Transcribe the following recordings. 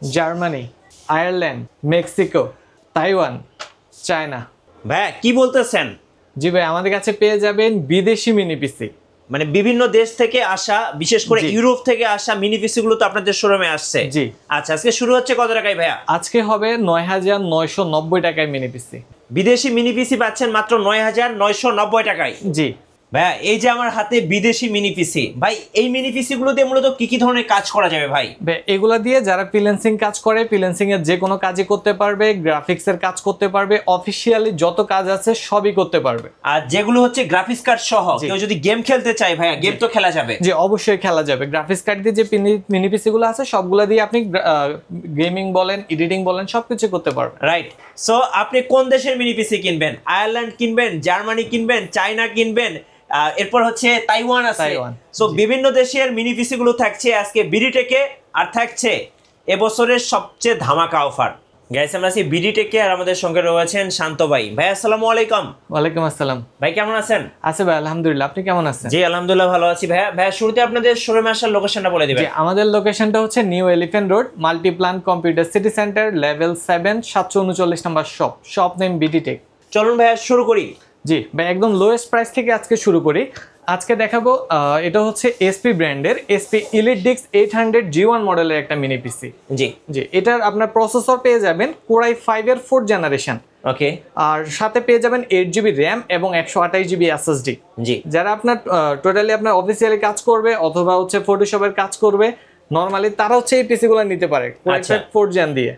Germany, Ireland, Mexico, Taiwan, China. ভাইয়া কি বলতেছেন? জি ভাই, আমাদের কাছে পেয়ে যাবেন বিদেশি মিনি পিসি, মানে বিভিন্ন দেশ থেকে আসা, বিশেষ করে ইউরোপ থেকে আসা মিনি পিসি গুলো তো আপনাদের শোরুমে আসছে। জি। আচ্ছা, আজকে শুরু হচ্ছে কত টাকায় ভাইয়া? আজকে হবে ৯,৯৯০ টাকায় মিনি পিসি। বিদেশি মিনি পিসি পাচ্ছেন মাত্র ৯,৯৯০ টাকায়। জি ভাইয়া, এই যে আমার হাতে বিদেশি মিনি পিসি, ভাই এই মিনি পিসি গুলো দিয়ে মূলত কি কি ধরনের কাজ করা যাবে ভাই? এগুলা দিয়ে যারা ফ্রিল্যান্সিং কাজ করে, ফ্রিল্যান্সিং এর যে কোনো কাজই করতে পারবে, গ্রাফিক্স এর কাজ করতে পারবে, অফিসিয়ালি যত কাজ আছে সবই করতে পারবে। আর যেগুলো হচ্ছে গ্রাফিক্স কার্ড সহ, কেউ যদি গেম খেলতে চায় ভাইয়া, গেম তো খেলা যাবে? জি অবশ্যই খেলা যাবে। গ্রাফিক্স কার্ড দিয়ে যে মিনি পিসি গুলো আছে সবগুলা দিয়ে আপনি গেমিং বলেন, এডিটিং বলেন, সবকিছু করতে পারবেন। রাইট। সো আপনি কোন দেশের মিনি পিসি কিনবেন? আয়ারল্যান্ড কিনবেন, জার্মানি কিনবেন, চায়না কিনবেন, এরপর হচ্ছে তাইওয়ান আছে। সো বিভিন্ন দেশের মিনি পিসি গুলো থাকছে আজকে বিডিটেকে, আর থাকছে এবছরের সবচেয়ে ধামাকা অফার। গাইস, আমরা আছি বিডিটেকে, আর আমাদের সঙ্গে রয়েছেন শান্ত ভাই। ভাই আসসালামু আলাইকুম। ওয়ালাইকুম আসসালাম। ভাই কেমন আছেন? আছি ভাই, আলহামদুলিল্লাহ। আপনি কেমন আছেন? জি আলহামদুলিল্লাহ ভালো আছি। ভাইয়া শুরুতে আপনাদের শোরুমে আসার লোকেশনটা বলে দিবেন। জি, আমাদের লোকেশনটা হচ্ছে New Elephant Road, Multiplan Computer City Centre, level 7, 739 number shop name BDTech. চলুন ভাইয়া শুরু করি। জি ভাই, একদম লোয়েস্ট প্রাইস থেকে আজকে শুরু করি। আজকে দেখাবো এটা হচ্ছে এসপি ব্র্যান্ডের এসপি ইলিট 800 G1 মডেলের একটা মিনি পিসি। জি জি, এটার আপনার প্রসেসর পেয়ে যাবেন Core i5 এর 4th জেনারেশন। ওকে। আর সাথে পেয়ে যাবেন 8GB র্যাম এবং 128GB SSD। জি। যারা আপনার টোটালি আপনার অফিসিয়ালি কাজ করবে অথবা হচ্ছে ফটোশপের কাজ করবে নরমালি, তারা হচ্ছে এই পিসিগুলো নিতে পারে Core i5 4th জেন দিয়ে।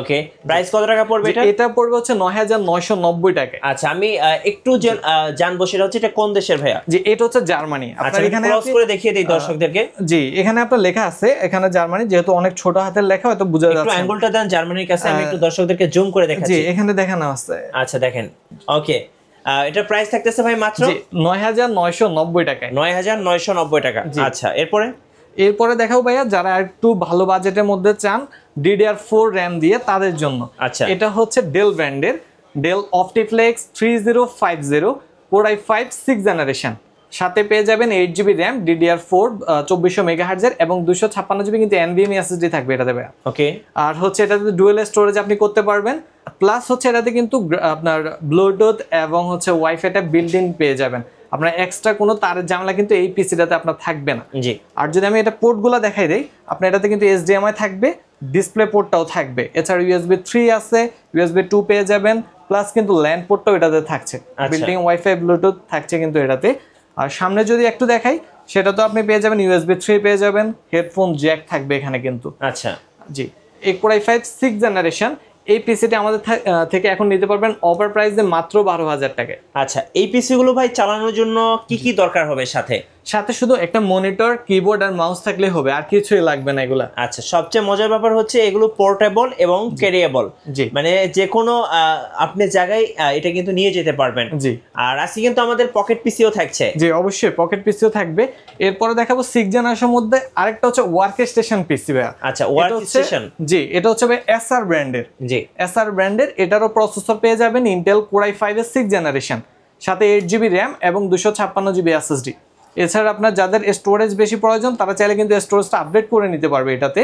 ওকে, প্রাইস কত টাকা পড়বে এটা? এটা পড়বে হচ্ছে ৯,৯৯০ টাকা। আচ্ছা, আমি একটু জানবো সেটা হচ্ছে এটা কোন দেশের ভাইয়া? জি, এটা হচ্ছে জার্মানি। আপনার এখানে ক্রস করে দেখিয়ে দেই দর্শকদেরকে। জি, এখানে আপনার লেখা আছে, এখানে জার্মানি, যেহেতু অনেক ছোট হাতের লেখা হয়তো বোঝা যাচ্ছে। একটু অ্যাঙ্গেলটা দেন জার্মানির কাছে, আমি একটু দর্শকদেরকে জুম করে দেখাচ্ছি। জি, এখানে দেখানো আছে। আচ্ছা দেখেন। ওকে, এটা প্রাইস থাকতেছে ভাই মাত্র ৯,৯৯০ টাকায়। ৯,৯৯০ টাকা। আচ্ছা, এরপরে দেখাও ভাইয়া, যারা একটু ভালো বাজেটের মধ্যে চান DDR4 র্যাম দিয়ে, তাদের জন্য। আচ্ছা, এটা হচ্ছে ডেল ব্র্যান্ডের del অপটিফ্লেক্স 3050 Core i5 6th generation. সাথে পেয়ে যাবেন 8GB র্যাম, DDR4 2400 মেগাহার্টজের এবং 256GB কিন্তু NVMe SSD থাকবে এটাতে ভাইয়া। ওকে। আর হচ্ছে এটাতে ডুয়েল স্টোরেজ আপনি করতে পারবেন, প্লাস হচ্ছে এটাতে কিন্তু আপনার ব্লুটুথ এবং হচ্ছে ওয়াইফাইটা বিল্ট ইন পেয়ে যাবেন। আপনার এক্সট্রা কোনো তারের ঝামেলা কিন্তু এই পিসিটাতে আপনার থাকবে না। জি। আর যদি আমি এটা পোর্টগুলো দেখাই দেই, আপনার এটাতে কিন্তু HDMI থাকবে, ডিসপ্লে পোর্টটাও থাকবে, এছাড়া USB 3 আছে, USB 2 পেয়ে যাবেন, প্লাস কিন্তু ল্যান্ড পোর্টটাও এটাতে থাকছে, বিল্ডিং ওয়াইফাই ব্লুটুথ থাকছে কিন্তু এটাতে। আর সামনে যদি একটু দেখাই, সেটা তো আপনি পেয়ে যাবেন USB 3 পেয়ে যাবেন, হেডফোন জ্যাক থাকবে এখানে কিন্তু। আচ্ছা। জি, এই Core i5 6th জেনারেশন এই পিসিটা আমাদের থেকে এখন নিতে পারবেন অফার প্রাইসে মাত্র 12,000 টাকায়। আচ্ছা, এই পিসি গুলো ভাই চালানোর জন্য কি কি দরকার হবে? সাথে শুধু একটা মনিটর, কিবোর্ড আর মাউস থাকলে হবে, আর কিছুই লাগবে না এগুলা। আচ্ছা, সবচেয়ে মজার ব্যাপার হচ্ছে এগুলো পোর্টেবল এবং ক্যারিয়েবল। জি, মানে যে কোনো আপনি জায়গায় এটা কিন্তু নিয়ে যেতে পারবেন। জি। আর আজকে কিন্তু আমাদের পকেট পিসিও থাকছে। জি অবশ্যই, পকেট পিসিও থাকবে। এরপরে দেখাবো 6th জেনারেশনের মধ্যে আরেকটা হচ্ছে ওয়ার্ক স্টেশন পিসি ভাইয়া। আচ্ছা, ওয়ার্ক স্টেশন। জি, এটা হচ্ছে ভাই SR ব্র্যান্ডের। জি, SR ব্র্যান্ডের। এটারও প্রসেসর পেয়ে যাবেন ইন্টেল Core i5 এর 6th জেনারেশন, সাথে 8GB র্যাম এবং 256GB SSD। এছাড়া আপনার যাদের স্টোরেজ বেশি প্রয়োজন, তারা চাইলে কিন্তু স্টোরেজটা আপডেট করে নিতে পারবে এটাতে।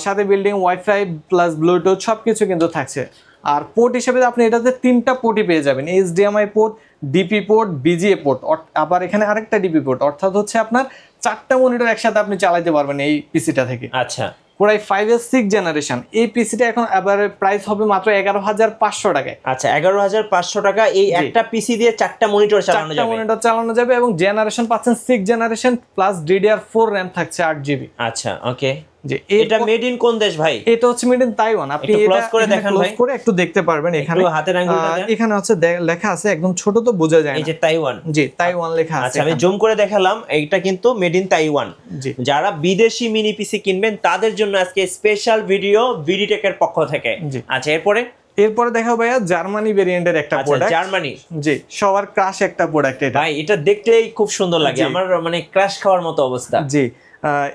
সাথে বিল্ডিং ওয়াইফাই প্লাস ব্লুটুথ সবকিছু কিন্তু থাকছে। আর পোর্ট হিসেবে আপনি এটাতে 3টা পোর্টই পেয়ে যাবেন, HDMI port, DP port, BGA port, আবার এখানে আরেকটা ডিপি পোর্ট, অর্থাৎ হচ্ছে আপনার 4টা মনিটর একসাথে আপনি চালাতে পারবেন এই পিসিটা থেকে। আচ্ছা, Core i5 এর 6th জেনারেশন এই পিসিটা এখন আবার প্রাইস হবে মাত্র 11,500 টাকায়। আচ্ছা, 11,500 টাকা। এই একটা পিসি দিয়ে 4টা মনিটর চালানো যাবে এবং জেনারেশন পাচ্ছেন 6th generation plus DDR4 RAM থাকছে 8GB। আচ্ছা, ওকে। যে এটা মেড ইন কোন দেশ ভাই? এটা হচ্ছে মেড ইন তাইওয়ান। আপনি এটা ক্লোজ করে দেখেন ভাই, ক্লোজ করে একটু দেখতে পারবেন। এখানে হাতের আঙ্গুলটা দেন, এখানে হচ্ছে লেখা আছে, একদম ছোট তো বোঝা যায় না। এই যে তাইওয়ান। জি, তাইওয়ান লেখা আছে। আচ্ছা, আমি জুম করে দেখালাম, এইটা কিন্তু মেড ইন তাইওয়ান। জি, যারা বিদেশি মিনি পিসি কিনবেন তাদের জন্য আজকে স্পেশাল ভিডিও বিডিটেকের পক্ষ থেকে। আচ্ছা, এরপরে দেখাও ভাইয়া জার্মানি ভেরিয়েন্টের একটা প্রোডাক্ট। জার্মানি। জি, সবার ক্রাশ একটা প্রোডাক্ট এটা ভাই, এটা দেখতেই খুব সুন্দর লাগে, আমার মানে ক্রাশ খাওয়ার মতো অবস্থা। জি,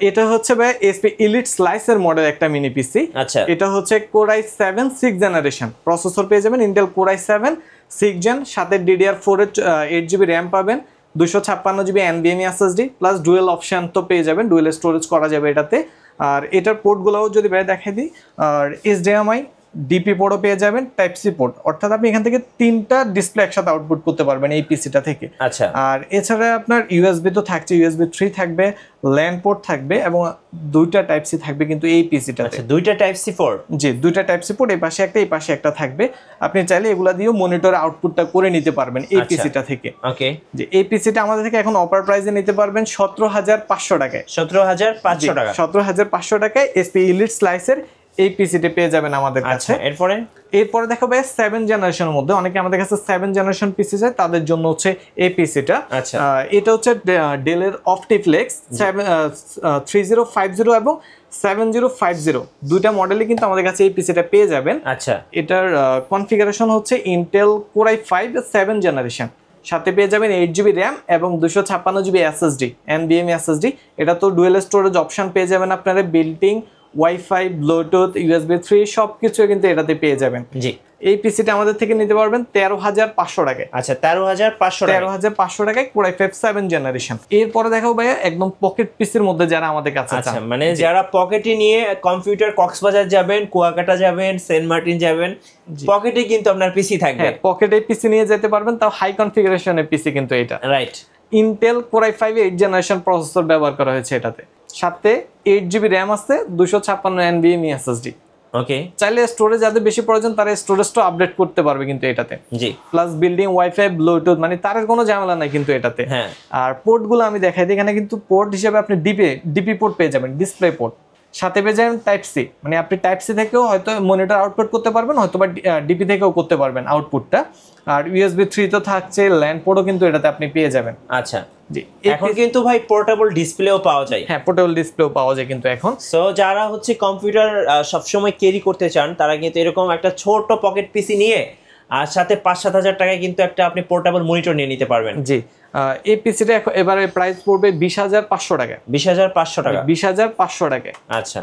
এটা হচ্ছে ভাই এসপি ইলিট স্লাইসের মডেল একটা মিনি পিসি। আচ্ছা, এটা হচ্ছে Core i7 6th generation, processor পেয়ে যাবেন Intel Core i7 6th gen, সাথে DDR4 এর 8GB র্যাম পাবেন, 256GB NVMe SSD plus dual option তো পেয়ে যাবেন, ডুয়েল স্টোরেজ করা যাবে এটাতে। আর এটার পোর্টগুলোও যদি ভাই দেখাই দিই, আর HDMI ডিপি পোর্টও পেয়ে যাবেন, টাইপ সি পোর্ট, অর্থাৎ আপনি এখান থেকে 3টা ডিসপ্লে একসাথে আউটপুট করতে পারবেন এই পিসিটা থেকে। আচ্ছা, আর এছাড়া আপনার ইউএসবি তো থাকছে, ইউএসবি 3 থাকবে, ল্যান পোর্ট থাকবে এবং 2টা টাইপ সি থাকবে কিন্তু এই পিসিটাতে। আচ্ছা, 2টা টাইপ সি পোর্ট। জি, 2টা টাইপ সি পোর্ট, এই পাশে একটা এই পাশে একটা থাকবে। আপনি চাইলে এগুলা দিয়েও মনিটর আউটপুটটা করে নিতে পারবেন এই পিসিটা থেকে। ওকে, যে এই পিসিটা আমাদের থেকে এখন অফার প্রাইসে নিতে পারবেন 17,500 টাকায়। 17,500 টাকা। 17,500 টাকায় এসপি ইলিট স্লাইসের এই পিসিটা পেয়ে যাবেন আমাদের কাছে। এরপরে দেখো ভাই 7 জেনারেশনের মধ্যে অনেকে আমাদের কাছে 7 জেনারেশন পিসি চায়, তাদের জন্য হচ্ছে এই পিসিটা। আচ্ছা, এটা হচ্ছে ডেলের অপটিফ্লেক্স 3050 এবং 7050, দুইটা মডেলে কিন্তু আমাদের কাছে এই পিসিটা পেয়ে যাবেন। আচ্ছা, এটার কনফিগারেশন হচ্ছে ইন্টেল কোর i5 7 জেনারেশন, সাথে পেয়ে যাবেন 8GB র্যাম এবং 256GB SSD NVMe SSD। এটা তো ডুয়েল স্টোরেজ অপশন পেয়ে যাবেন আপনারা, বিল্টিং ওয়াইফাই, ব্লুটুথ, USB 3 সবকিছু কিন্তু এটাতে পেয়ে যাবেন। জি, এই পিসিটা আমাদের থেকে নিতে পারবেন 13,500 টাকায়। আচ্ছা, 13,500 টাকায় কোর i5 7 জেনারেশন। এরপরে দেখাবো ভাইয়া একদম পকেট পিসির মধ্যে যারা আমাদের কাছে আচ্ছা, মানে যারা পকেটে নিয়ে কম্পিউটার কক্সবাজার যাবেন, কুয়াকাটা যাবেন, সেন্ট মার্টিন যাবেন, পকেটে কিন্তু আপনার পিসি থাকবে। হ্যাঁ, পকেটে পিসি নিয়ে যেতে পারবেন, তাও হাই কনফিগারেশনের পিসি কিন্তু এটা। Right, Intel core i5 8 generation processor ব্যবহার করা হয়েছে এটাতে, সাথে 8GB র্যাম আছে, 256 NVMe SSD। ওকে, চাইলে স্টোরেজ যাদের বেশি প্রয়োজন তারা স্টোরেজটা আপডেট করতে পারবে কিন্তু এটাতে। জি, প্লাস বিল্ডিং ওয়াইফাই, ব্লুটুথ, মানে তারের কোনো ঝামেলা নাই কিন্তু এটাতে। হ্যাঁ, আর পোর্টগুলো আমি দেখাই দিই, এখানে কিন্তু পোর্ট হিসেবে আপনি ডিপি পোর্ট পেয়ে যাবেন, ডিসপ্লে পোর্ট, সাথে পেয়ে যাবেন টাইপ সি, মানে আপনি টাইপ সি থেকেও হয়তো মনিটর আউটপুট করতে পারবেন, হয়তো বা ডিপি থেকেও করতে পারবেন আউটপুটটা। আর USB 3 তো থাকছে, ল্যান পোর্টও কিন্তু এটাতে আপনি পেয়ে যাবেন। আচ্ছা, জি, এখন কিন্তু ভাই পোর্টেবল ডিসপ্লেও পাওয়া যায়। হ্যাঁ, পোর্টেবল ডিসপ্লেও পাওয়া যায় কিন্তু এখন। সো যারা হচ্ছে কম্পিউটার সবসময় ক্যারি করতে চান, তারা কিন্তু এরকম একটা ছোট পকেট পিসি নিয়ে আর সাথে 5-7 হাজার টাকায় কিন্তু একটা আপনি পোর্টেবল মনিটর নিয়ে নিতে পারবেন। জি, এই পিসিটা এবারে প্রাইস পড়বে 20,500 টাকা। 20,500 টাকা। 20,500 টাকায়। আচ্ছা,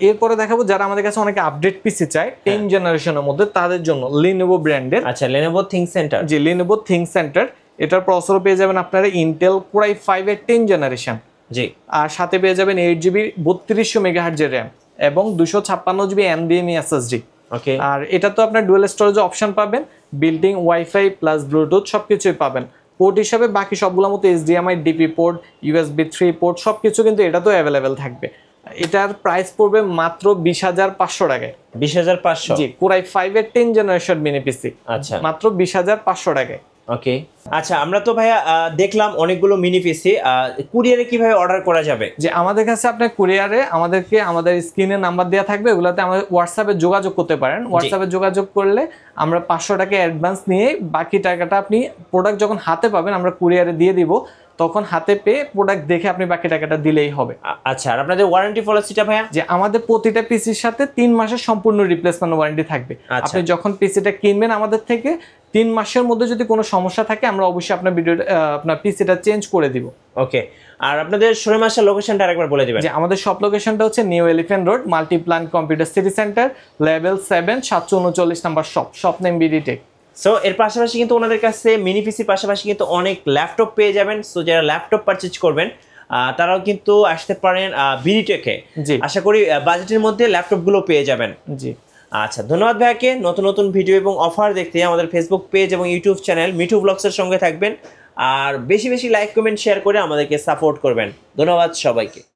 এরপরে দেখাবো যারা আমাদের কাছে অনেকে আপডেট পিসি চায় 10 জেনারেশনের মধ্যে, তাদের জন্য Lenovo ব্র্যান্ডের। আচ্ছা, Lenovo ThinkCentre। জি, Lenovo ThinkCentre, এটার প্রসেসর পেয়ে যাবেন আপনারা ইন্টেল কোর i5 এর 10 জেনারেশন। জি, আর সাথে পেয়ে যাবেন 8GB 3200 মেগাহার্জ র্যাম এবং 256GB NVMe SSD। ওকে, আর এটা তো আপনার ডুয়েল স্টোরেজ অপশন পাবেন, বিল্ডিং ওয়াইফাই প্লাস ব্লুটুথ সবকিছুই পাবেন। পোর্ট হিসাবে বাকি সবগুলোর মতো HDMI, DP port, USB 3 port সবকিছু কিন্তু এটা তো অ্যাভেলেবেল থাকবে। এটার প্রাইস পড়বে মাত্র 20,500 টাকায়। 20,500? জি, কোর i5 এর 10 জেনারেশন মিনি পিসি। আচ্ছা, মাত্র 20,500 টাকায়। ওকে, আচ্ছা, আমরা তো ভাইয়া দেখলাম অনেকগুলো মিনি পিসি, কুরিয়ারে কিভাবে অর্ডার করা যাবে? যে আমাদের কাছে আপনার কুরিয়ারে আমাদেরকে আমাদের স্ক্রিনে নাম্বার দেওয়া থাকবে, ওগুলাতে আমাদের হোয়াটসঅ্যাপে যোগাযোগ করতে পারেন। হোয়াটসঅ্যাপে যোগাযোগ করলে আমরা 500 টাকা অ্যাডভান্স নিয়ে বাকি টাকাটা আপনি প্রোডাক্ট যখন হাতে পাবেন আমরা কুরিয়ারে দিয়ে দিব, তখন হাতে পেয়ে প্রোডাক্ট দেখে আপনি বাকি টাকাটা দিলেই হবে। আচ্ছা, আর আপনাদের ওয়ারেন্টি পলিসিটা ভাইয়া? যে আমাদের প্রতিটা পিসির সাথে 3 মাসের সম্পূর্ণ রিপ্লেসমেন্ট ওয়ারেন্টি থাকবে। আপনি যখন পিসিটা কিনবেন আমাদের থেকে 3 মাসের মধ্যে যদি কোনো সমস্যা থাকে আমরা অবশ্যই আপনার পিসিটা চেঞ্জ করে দিব। ওকে, আর আপনাদের শোরুম আসার লোকেশনটা আরেকবার বলে দিবেন। যে আমাদের শপ লোকেশনটা হচ্ছে New Elephant Road, Multiplan Computer City Centre, level 7, 739 number shop name BD Tech. So এর পাশাপাশি কিন্তু ওনাদের কাছে মিনি পিসির পাশাপাশি কিন্তু অনেক ল্যাপটপ পেয়ে যাবেন। সো যারা ল্যাপটপ পারচেজ করবেন তারাও কিন্তু আসতে পারেন বিডি টেকে। জি, আশা করি বাজেটের মধ্যে ল্যাপটপগুলো পেয়ে যাবেন। জি, আচ্ছা, ধন্যবাদ ভাইয়াকে। নতুন নতুন ভিডিও এবং অফার দেখতে আমাদের ফেসবুক পেজ এবং ইউটিউব চ্যানেল মিঠু ব্লগসের সঙ্গে থাকবেন, আর বেশি বেশি লাইক, কমেন্ট, শেয়ার করে আমাদেরকে সাপোর্ট করবেন। ধন্যবাদ সবাইকে।